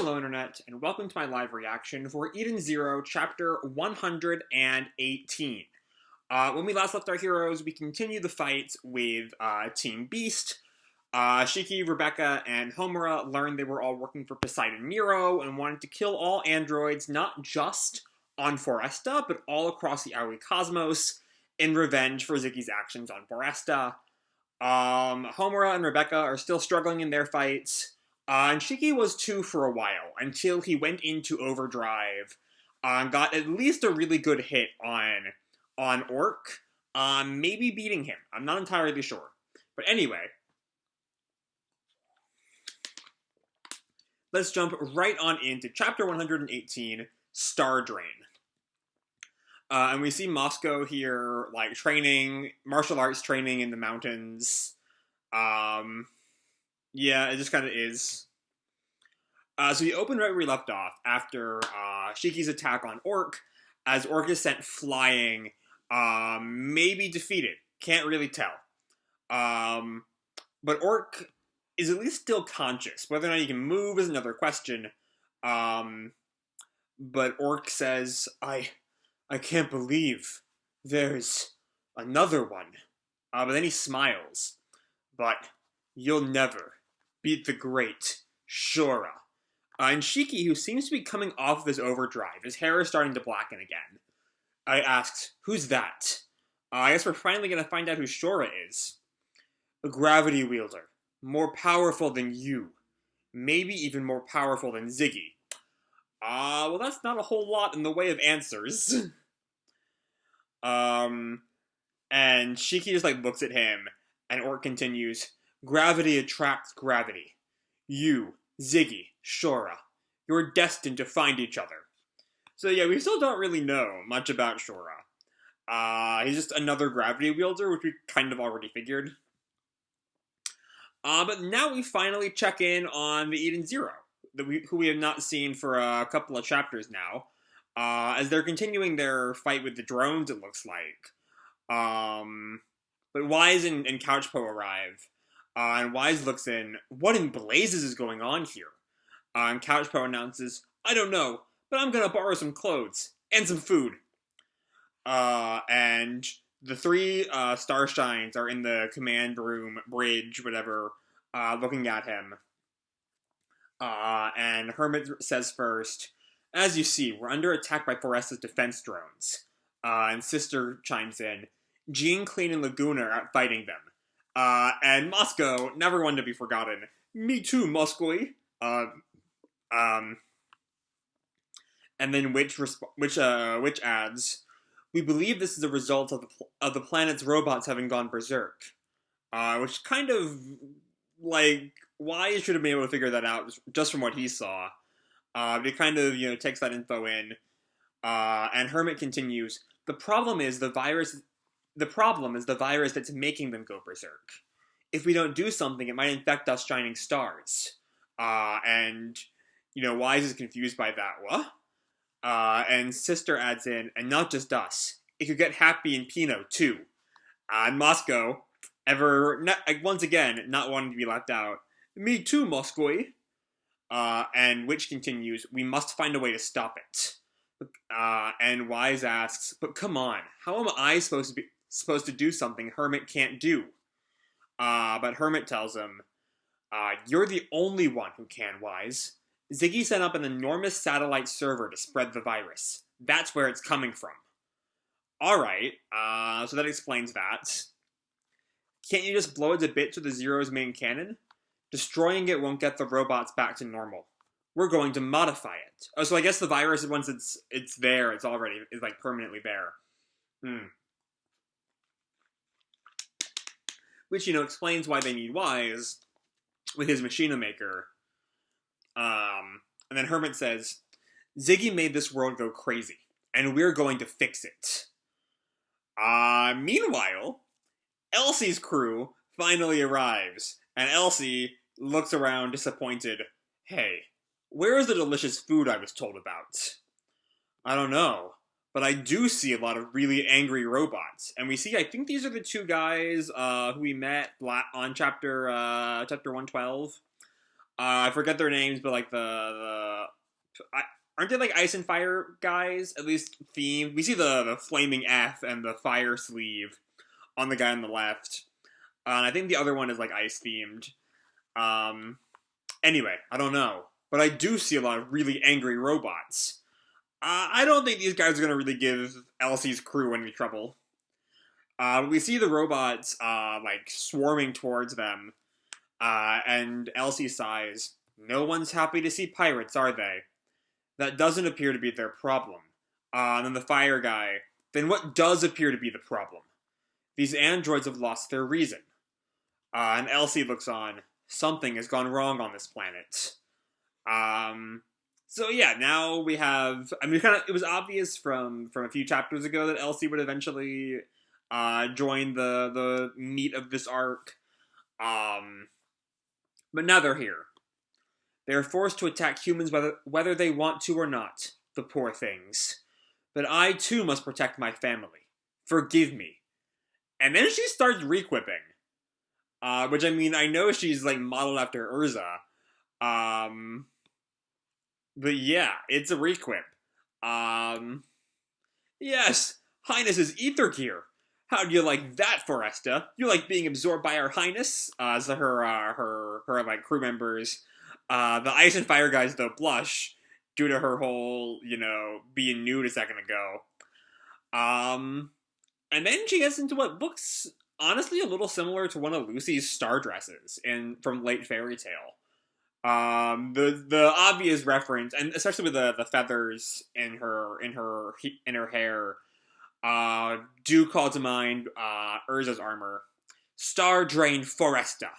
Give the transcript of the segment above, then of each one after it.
Hello Internet, and welcome to my live reaction for Eden Zero, Chapter 118. When we last left our heroes, we continue the fight with Team Beast. Shiki, Rebecca, and Homura learned they were all working for Poseidon Nero and wanted to kill all androids, not just on Foresta, but all across the Aoi cosmos, in revenge for Ziggy's actions on Foresta. Homura and Rebecca are still struggling in their fights. And Shiki was too for a while, until he went into overdrive, and got at least a really good hit on Orc, maybe beating him. I'm not entirely sure. But anyway, let's jump right on into Chapter 118, Star Drain. And we see Moscow here, like, training, martial arts training in the mountains. Yeah, it just kind of is. So we open right where we left off, after Shiki's attack on Orc, as Orc is sent flying, maybe defeated. Can't really tell. But Orc is at least still conscious. Whether or not he can move is another question. But Orc says, I can't believe there's another one. But then he smiles. But you'll never beat the great Shura. And Shiki, who seems to be coming off of his overdrive, his hair is starting to blacken again, asks, who's that? I guess we're finally going to find out who Shura is. A gravity wielder. More powerful than you. Maybe even more powerful than Ziggy. Well, that's not a whole lot in the way of answers. And Shiki just, looks at him, and Orc continues, gravity attracts gravity. You, Ziggy, Shura, you're destined to find each other. So yeah, we still don't really know much about Shura. He's just another gravity wielder, which we kind of already figured. But now we finally check in on the Eden Zero, who we have not seen for a couple of chapters now, as they're continuing their fight with the drones, it looks like. But Wise and Couchpo arrive. And Wise looks in, what in blazes is going on here? And Couchpo announces, I don't know, but I'm gonna borrow some clothes, and some food. And the three Starshines are in the command room, bridge, whatever, looking at him. And Hermit says first, as you see, we're under attack by Foresta's defense drones. And Sister chimes in, Jean, Clean, and Laguna are out fighting them. And Moscow, never one to be forgotten. Me too, Moscowy. And then Witch adds, we believe this is a result of the planet's robots having gone berserk. Which kind of, Wise should have been able to figure that out just from what he saw. But he kind of, takes that info in. And Hermit continues, the problem is the virus that's making them go berserk. If we don't do something, it might infect us shining stars. And, Wise is confused by that. What? And Sister adds in, and not just us. It could get Happy and Pino, too. And Moscow, once again, not wanting to be left out. Me too, Moscowy. And Witch continues, we must find a way to stop it. And Wise asks, but come on, how am I supposed to do something Hermit can't do? But Hermit tells him, you're the only one who can, Wise. Ziggy set up an enormous satellite server to spread the virus. That's where it's coming from. Alright, so that explains that. Can't you just blow it to bits with the Zero's main cannon? Destroying it won't get the robots back to normal. We're going to modify it. Oh, so I guess the virus, once it's there, it's permanently there. Which, explains why they need Wise with his Machina Maker. And then Hermit says, Ziggy made this world go crazy, and we're going to fix it. Meanwhile, Elsie's crew finally arrives, and Elsie looks around disappointed. Hey, where is the delicious food I was told about? I don't know. But I do see a lot of really angry robots. And we see, I think these are the two guys who we met on chapter 112. I forget their names, but the Aren't they like ice and fire guys? At least themed. We see the flaming F and the fire sleeve on the guy on the left. And I think the other one is like ice themed. Um, anyway, I don't know. But I do see a lot of really angry robots. I don't think these guys are going to really give Elsie's crew any trouble. We see the robots, like, swarming towards them. And Elsie sighs. No one's happy to see pirates, are they? That doesn't appear to be their problem. And then the fire guy. Then what does appear to be the problem? These androids have lost their reason. And Elsie looks on. Something has gone wrong on this planet. So yeah, now we have. I mean, it was obvious from a few chapters ago that Elsie would eventually join the meat of this arc. But now they're here. They are forced to attack humans whether they want to or not. The poor things. But I too must protect my family. Forgive me. And then she starts requipping. Which, I mean, I know she's, like, modeled after Erza. But yeah, it's a requip. Yes, Highness's ether gear. How do you like that, Foresta? You like being absorbed by our Highness? So her like, crew members. The Ice and Fire guys, though, blush due to her whole, being nude a second ago. And then she gets into what looks, honestly, a little similar to one of Lucy's star dresses from late Fairy Tale. The obvious reference, and especially with the feathers in her hair, do call to mind Erza's armor. Star Drain Foresta.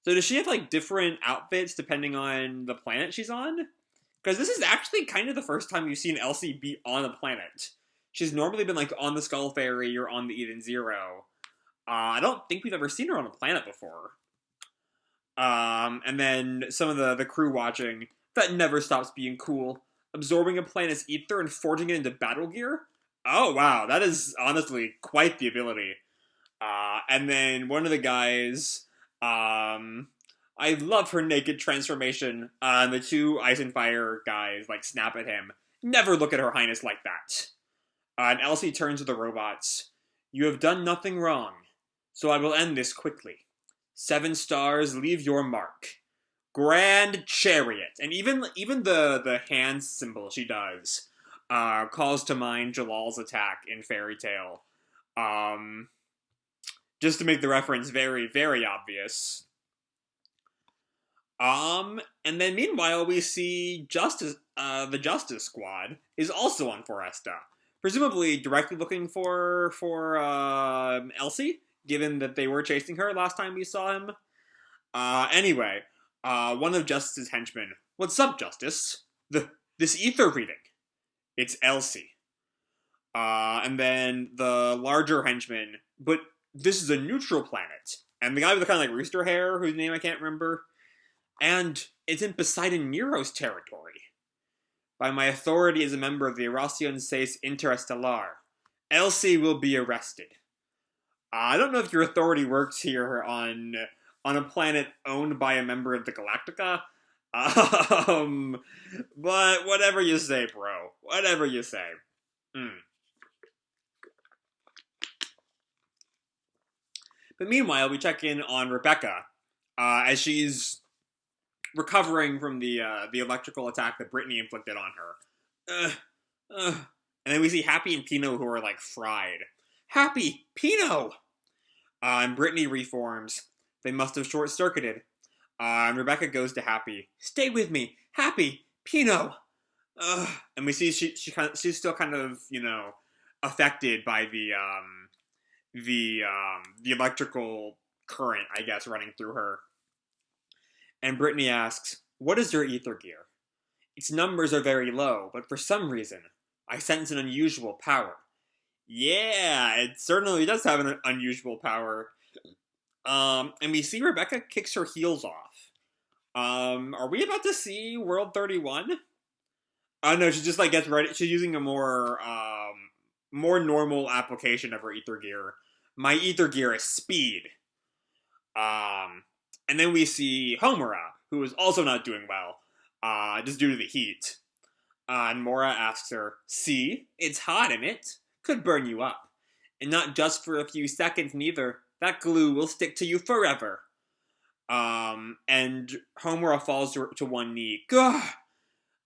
So does she have like different outfits depending on the planet she's on? Because this is actually kind of the first time you've seen Elsie be on a planet. She's normally been like on the Skull Ferry or on the Eden Zero. I don't think we've ever seen her on a planet before. And then some of the crew watching. That never stops being cool. Absorbing a planet's ether and forging it into battle gear? Oh, wow. That is honestly quite the ability. And then one of the guys, I love her naked transformation. And the two Ice and Fire guys, like, snap at him. Never look at her Highness like that. And Elsie turns to the robots. You have done nothing wrong, so I will end this quickly. 7 stars, leave your mark. Grand Chariot. And even the hand symbol she does calls to mind Jellal's attack in Fairy Tale. Just to make the reference very, very obvious. And then meanwhile we see the Justice Squad is also on Foresta. Presumably directly looking for Elsie, given that they were chasing her last time we saw him. Anyway, one of Justice's henchmen. What's up, Justice? This ether reading. It's Elsie. And then the larger henchman. But this is a neutral planet. And the guy with the kind of like rooster hair, whose name I can't remember. And it's in Poseidon Nero's territory. By my authority as a member of the Erosian Seis Interstellar, Elsie will be arrested. I don't know if your authority works here on a planet owned by a member of the Galactica. But whatever you say, bro. Whatever you say. But meanwhile, we check in on Rebecca, as she's recovering from the electrical attack that Brittney inflicted on her. And then we see Happy and Pino who are, like, fried. Happy! Pino! And Brittney reforms. They must have short-circuited. And Rebecca goes to Happy. Stay with me! Happy! Pino! And we see she's still kind of, affected by the electrical current, I guess, running through her. And Brittney asks, what is your ether gear? Its numbers are very low, but for some reason, I sense an unusual power. Yeah, it certainly does have an unusual power. And we see Rebecca kicks her heels off. Are we about to see World 31? No, she just, like, gets ready. She's using a more normal application of her ether gear. My ether gear is speed. And then we see Homura, who is also not doing well. just due to the heat. And Mora asks her, "See, it's hot in it. Could burn you up. And not just for a few seconds, neither. That glue will stick to you forever." And Homura falls to one knee. Gah!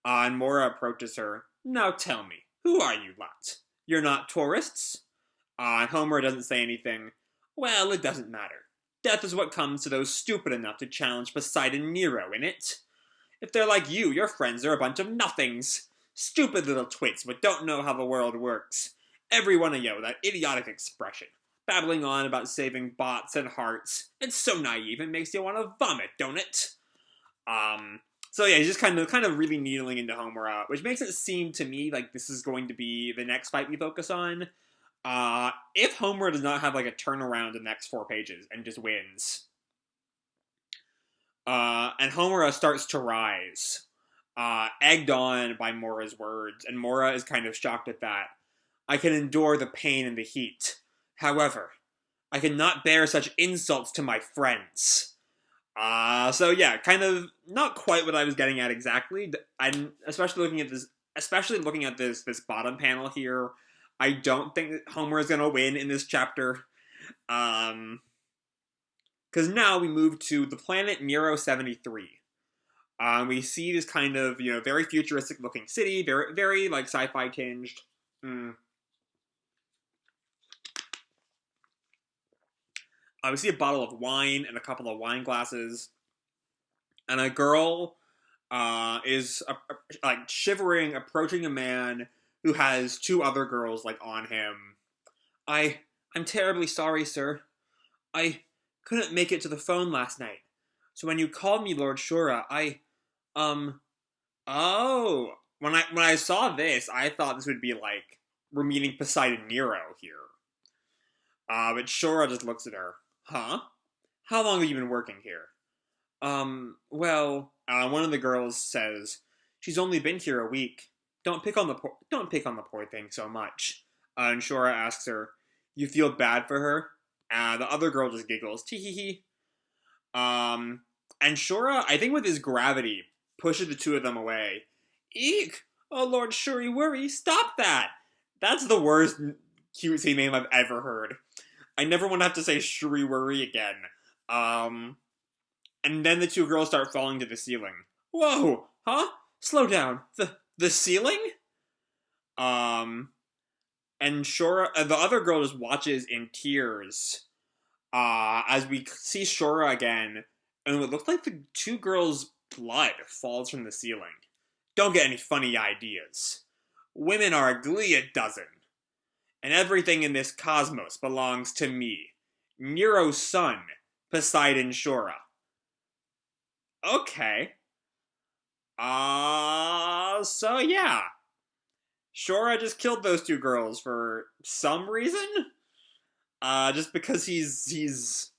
And Mora approaches her. "Now tell me, who are you lot? You're not tourists?" And Homura doesn't say anything. "Well, it doesn't matter. Death is what comes to those stupid enough to challenge Poseidon Nero, innit? If they're like you, your friends are a bunch of nothings. Stupid little twits, but don't know how the world works. Every one of you with that idiotic expression. Babbling on about saving bots and hearts. It's so naive, it makes you want to vomit, don't it?" So yeah, he's just kind of really needling into Homura, which makes it seem to me like this is going to be the next fight we focus on. If Homura does not have like a turnaround in the next 4 pages and just wins. And Homura starts to rise, egged on by Mora's words, and Mora is kind of shocked at that. "I can endure the pain and the heat. However, I cannot bear such insults to my friends." So yeah, kind of not quite what I was getting at exactly. I'm especially looking at this bottom panel here. I don't think that Homer is gonna win in this chapter. Because now we move to the planet Nero 73. We see this kind of, very futuristic looking city, very, very like sci-fi tinged. We see a bottle of wine and a couple of wine glasses, and a girl is like shivering, approaching a man who has 2 other girls like on him. I'm terribly sorry, sir. I couldn't make it to the phone last night, so when you called me Lord Shura, oh, when I saw this, I thought this would be like we're meeting Poseidon Nero here. But Shura just looks at her. "Huh? How long have you been working here?" Well, one of the girls says, "She's only been here a week. Don't pick on the poor thing so much." And Shura asks her, "You feel bad for her?" The other girl just giggles, "Tee hee hee." And Shura, I think with his gravity, pushes the 2 of them away. "Eek! Oh, Lord Shuri Worry, stop that! That's the worst cutesy name I've ever heard. I never want to have to say Shuri Worry again." And then the 2 girls start falling to the ceiling. "Whoa! Huh? Slow down. The ceiling?" And Shura, the other girl just watches in tears, as we see Shura again, and it looks like the 2 girls' blood falls from the ceiling. Don't get any funny ideas. Women are a glee a dozen. And everything in this cosmos belongs to me, Nero's son, Poseidon Shura. Okay. So yeah. Shura just killed those 2 girls for some reason? Just because he's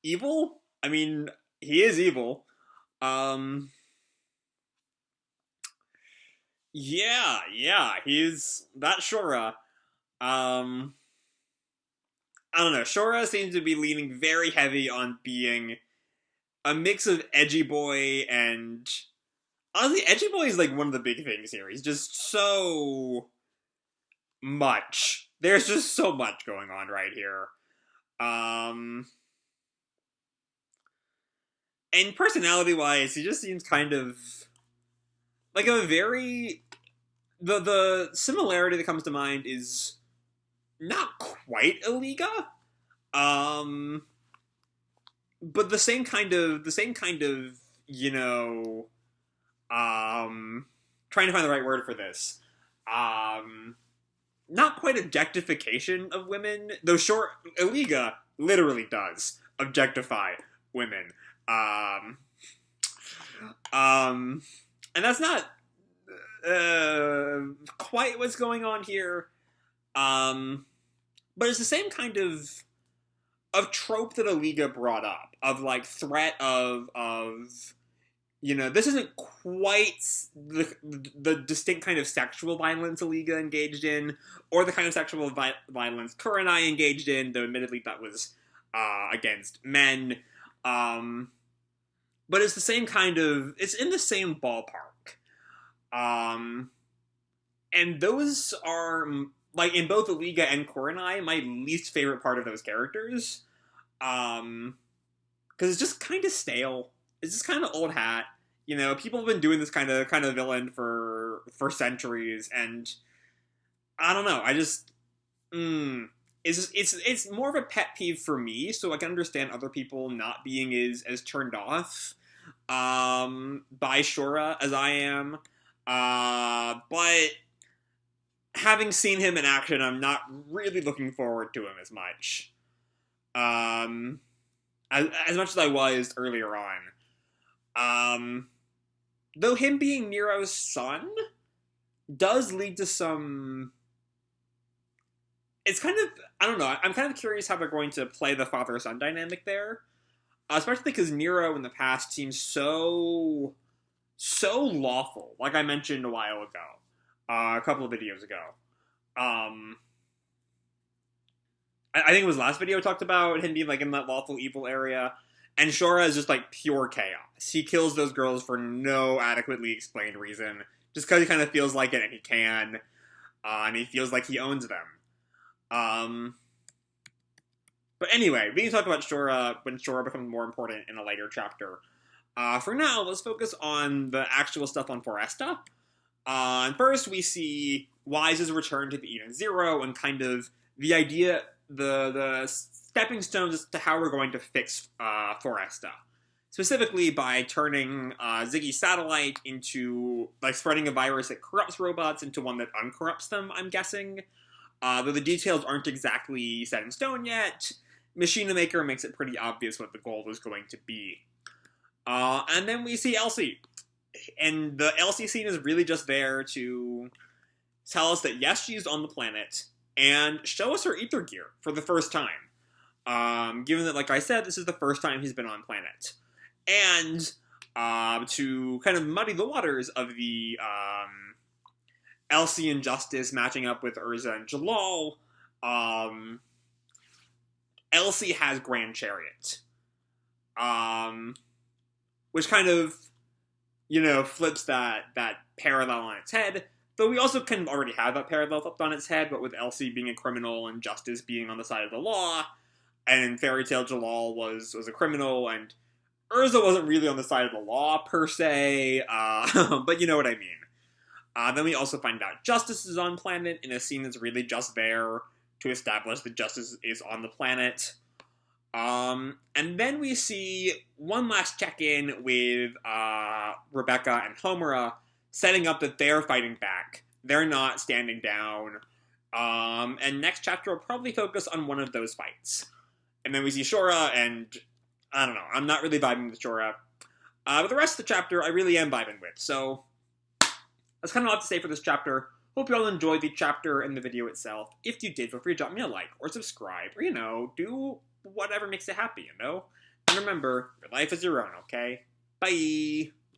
evil? I mean, he is evil. Yeah, he's that Shura. I don't know. Shura seems to be leaning very heavy on being a mix of edgy boy and honestly, edgy boy is like one of the big things here. He's just so much. There's just so much going on right here. And personality-wise, he just seems kind of like a very the similarity that comes to mind is not quite Iliga, but the same kind of trying to find the right word for this, not quite objectification of women, though short Iliga literally does objectify women, and that's not quite what's going on here. But it's the same kind of trope that Iliga brought up, of like threat of this isn't quite the distinct kind of sexual violence Iliga engaged in, or the kind of sexual violence Kurenai engaged in, though admittedly that was against men. but it's the same kind of, it's in the same ballpark. And those are, like, in both Aliga and Koronai, my least favorite part of those characters. Because it's just kind of stale. It's just kind of old hat. You know, people have been doing this kind of villain for centuries, and I don't know. I just, it's more of a pet peeve for me. So I can understand other people not being as turned off by Shura as I am. But having seen him in action, I'm not really looking forward to him as much. As much as I was earlier on. Though him being Nero's son does lead to some... It's kind of... I don't know. I'm kind of curious how they're going to play the father-son dynamic there. Especially because Nero in the past seems so lawful. Like I mentioned a while ago. A couple of videos ago. I think it was last video I talked about him being like in that lawful evil area. And Shura is just like pure chaos. He kills those girls for no adequately explained reason. Just because he kind of feels like it and he can. And he feels like he owns them. But anyway, we can talk about Shura when Shura becomes more important in a later chapter. For now, let's focus on the actual stuff on Foresta. And first, we see Wise's return to the Eden Zero and kind of the idea, the stepping stones as to how we're going to fix Foresta. Specifically by turning Ziggy's satellite into, like, spreading a virus that corrupts robots into one that uncorrupts them, I'm guessing. Though the details aren't exactly set in stone yet, Machina Maker makes it pretty obvious what the goal is going to be. And then we see Elsie. And the Elsie scene is really just there to tell us that, yes, she's on the planet, and show us her ether gear for the first time. Given that, like I said, this is the first time he's been on planet. And to kind of muddy the waters of the Elsie and Justice matching up with Erza and Jellal, Elsie has Grand Chariot. Which kind of, you know, flips that parallel on its head. Though we also kind of already have that parallel flipped on its head, but with Elsie being a criminal and Justice being on the side of the law, and Fairy Tale Jellal was a criminal, and Erza wasn't really on the side of the law, per se, but you know what I mean. Then we also find out Justice is on planet in a scene that's really just there to establish that Justice is on the planet. And then we see one last check-in with Rebecca and Homura, setting up that they're fighting back. They're not standing down. And next chapter will probably focus on one of those fights. And then we see Shura, and I don't know, I'm not really vibing with Shura. But the rest of the chapter I really am vibing with, so that's kind of all I have to say for this chapter. Hope you all enjoyed the chapter and the video itself. If you did, feel free to drop me a like or subscribe, or, you know, do whatever makes you happy, you know? And remember, your life is your own, okay? Bye!